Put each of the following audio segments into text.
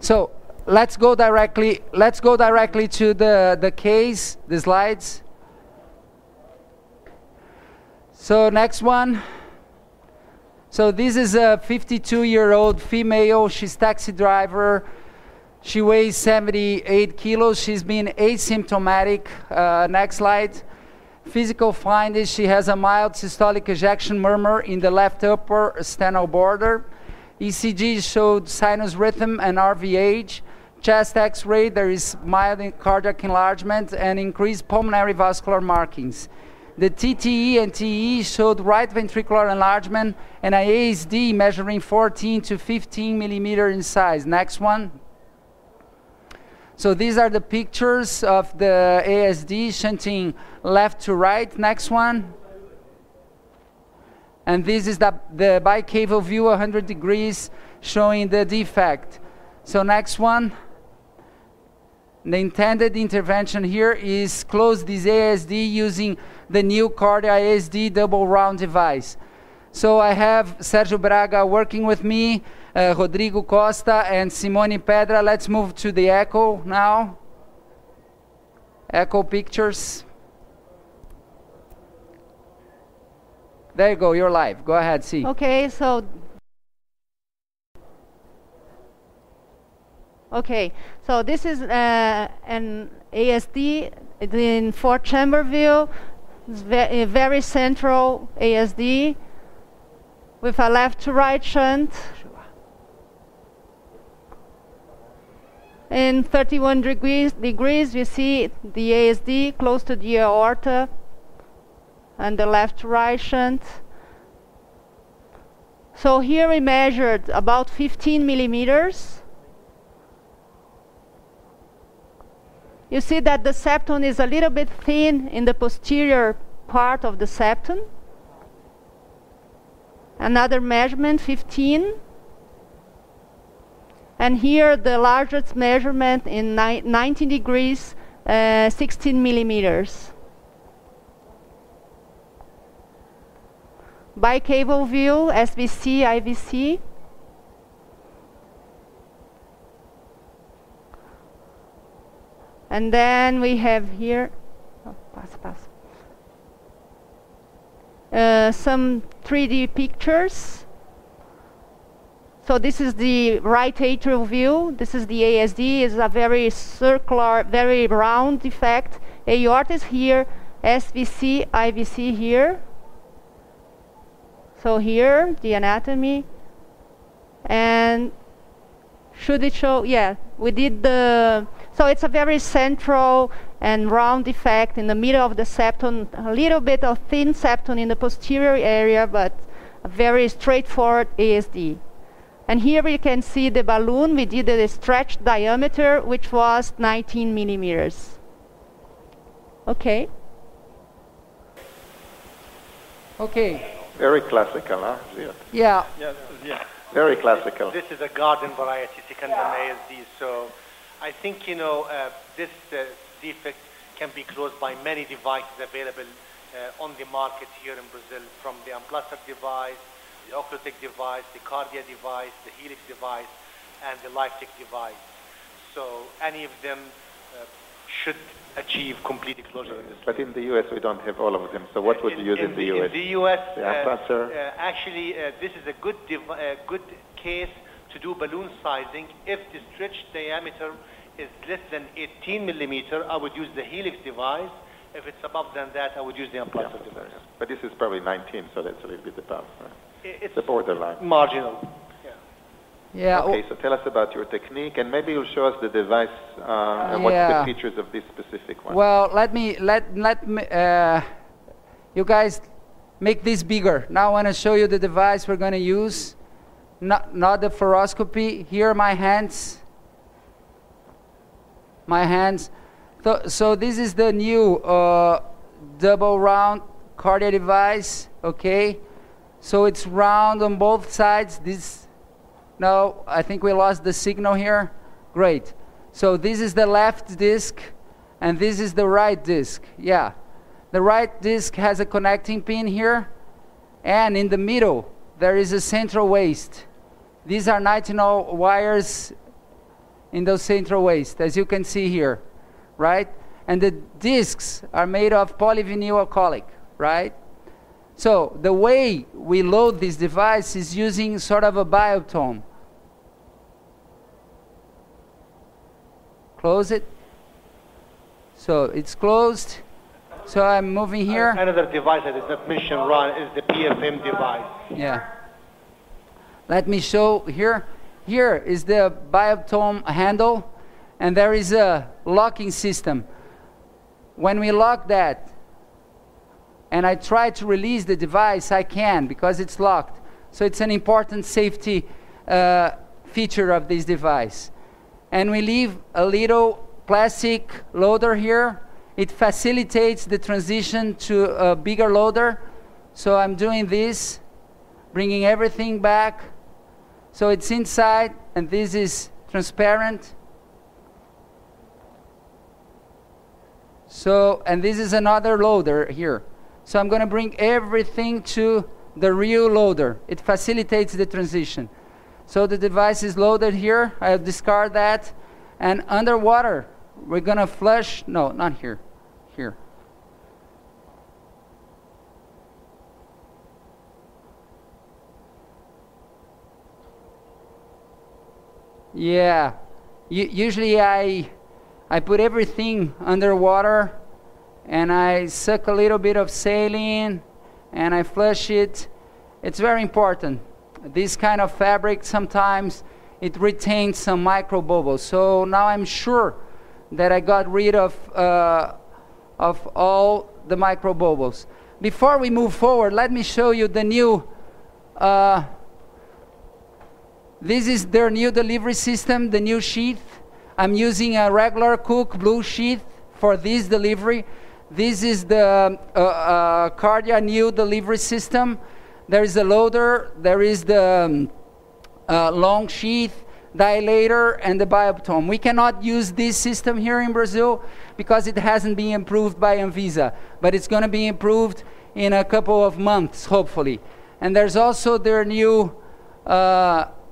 So let's go directly to the case, the slides. So next one. So this is a 52-year-old female. She's taxi driver. She weighs 78 kilos. She's been asymptomatic. Next slide. Physical findings: she has a mild systolic ejection murmur in the left upper sternal border. ECG showed sinus rhythm and RVH. Chest X-ray, there is mild cardiac enlargement and increased pulmonary vascular markings. The TTE and TE showed right ventricular enlargement and an ASD measuring 14 to 15 millimeter in size. Next one. So these are the pictures of the ASD shunting left to right. Next one. And this is the bicaval view, 100 degrees, showing the defect. So next one. The intended intervention here is close this ASD using the new Cardia ASD double round device. So I have Sergio Braga working with me, Rodrigo Costa and Simone Pedra. Let's move to the echo now. Echo pictures. There you go, you're live. Go ahead, see. Okay, so this is an ASD in 4-chamber view. It's a very central ASD with a left to right shunt. In 31 degrees, we see the ASD close to the aorta and the left to right shunt. So here we measured about 15 millimeters. You see that the septum is a little bit thin in the posterior part of the septum. Another measurement, 15. And here the largest measurement in 19 degrees, 16 millimeters. Bicaval view, SVC, IVC. And then we have here some 3D pictures. So this is the right atrial view. This is the ASD. It's a very circular, very round defect. Aorta is here, SVC, IVC here. So here, the anatomy. And should it show? Yeah, we did the... So it's a very central and round defect in the middle of the septum, a little bit of thin septum in the posterior area, but a very straightforward ASD. And here we can see the balloon. We did a stretched diameter, which was 19 millimeters. Okay. Okay. Very classical, huh? Yeah. Yeah. Very classical. This is a garden variety secondary ASD, so I think, you know, this defect can be closed by many devices available on the market here in Brazil, from the Amplastar device, the Occlutech device, the Cardia device, the Helix device, and the LifeTech device. So any of them should achieve complete closure. But in the US, we don't have all of them. So what would you use in the US? In the US, actually, this is a good case to do balloon sizing. If the stretch diameter is less than 18 millimeter, I would use the Helix device. If it's above than that, I would use the Amplastar device. But this is probably 19, so that's a little bit above. Right? It's the borderline. Marginal. Yeah. Okay, so tell us about your technique, and maybe you'll show us the device and what's the features of this specific one. Well, let me you guys make this bigger. Now I want to show you the device we're going to use. Not the fluoroscopy. Here are my hands. My hands. So this is the new double round Cardia device. Okay. So it's round on both sides. No, I think we lost the signal here. Great. So this is the left disc, and this is the right disc. Yeah. The right disc has a connecting pin here, and in the middle, there is a central waist. These are nitinol wires in those central waist, as you can see here, right? And the discs are made of polyvinyl alcoholic, right? So the way we load this device is using sort of a biotome. Close it. So it's closed. So I'm moving here. Another device that is not mentioned, Ron, is the PFM device. Yeah. Let me show here. Here is the biotome handle, and there is a locking system. When we lock that, and I try to release the device, I can because it's locked. So it's an important safety feature of this device. And we leave a little plastic loader here. It facilitates the transition to a bigger loader. So I'm doing this, bringing everything back. So it's inside, and this is transparent. So, and this is another loader here. So I'm going to bring everything to the real loader. It facilitates the transition. So the device is loaded here. I'll discard that. And underwater, we're going to flush. No, not here. Here. Yeah. Usually I put everything underwater, and I suck a little bit of saline, and I flush it. It's very important. This kind of fabric, sometimes it retains some micro bubbles. So now I'm sure that I got rid of all the micro bubbles. Before we move forward, let me show you the new, this is their new delivery system, the new sheath. I'm using a regular Cook blue sheath for this delivery. This is the Cardia new delivery system. There is a loader, there is the long sheath, dilator, and the bioptome. We cannot use this system here in Brazil because it hasn't been improved by Anvisa, but it's going to be improved in a couple of months, hopefully. And there's also their new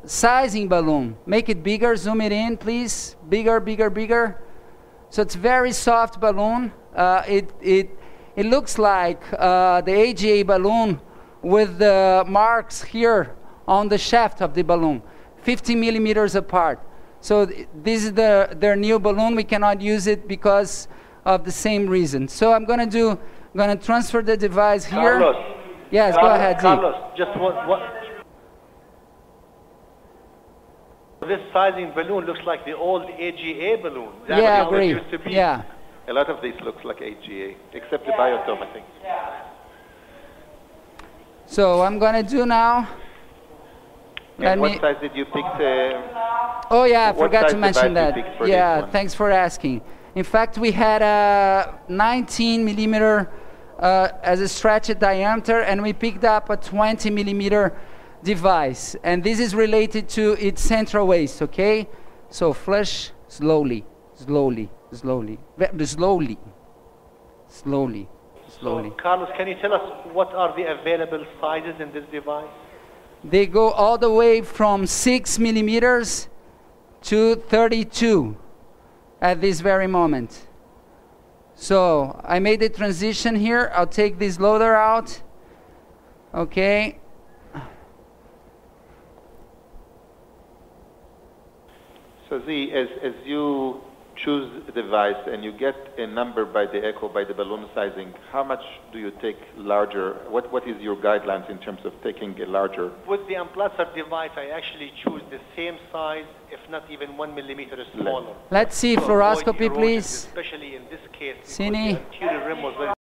sizing balloon. Make it bigger, zoom it in, please. Bigger, bigger, bigger. So it's very soft balloon. It looks like the AGA balloon with the marks here on the shaft of the balloon, 50 millimeters apart. So this is their new balloon. We cannot use it because of the same reason. So I'm going to transfer the device here. Carlos. Yes, Carlos, go ahead, Z. Carlos, just what? This sizing balloon looks like the old AGA balloon. Yeah, I agree. Used to be. Yeah. A lot of these looks like AGA, except the biotome, I think. So I'm going to do now. And what size did you pick? Oh yeah, I what forgot to size mention device that. you picked for Yeah, this one? thanks for asking. In fact, we had a 19 millimeter as a stretched diameter, and we picked up a 20 millimeter device. And this is related to its central waist, okay? So flush slowly, slowly, slowly, slowly, slowly, slowly. So, Carlos, can you tell us what are the available sizes in this device? They go all the way from 6 millimeters to 32 at this very moment. So I made the transition here. I'll take this loader out. Okay. So Z, as you choose a device and you get a number by the echo, by the balloon sizing, how much do you take larger? What is your guidelines in terms of taking a larger? With the Amplacer device, I actually choose the same size, if not even 1 millimeter smaller. Let's see To avoid fluoroscopy, erosion, please. Especially in this case, because Cine. the anterior rim was very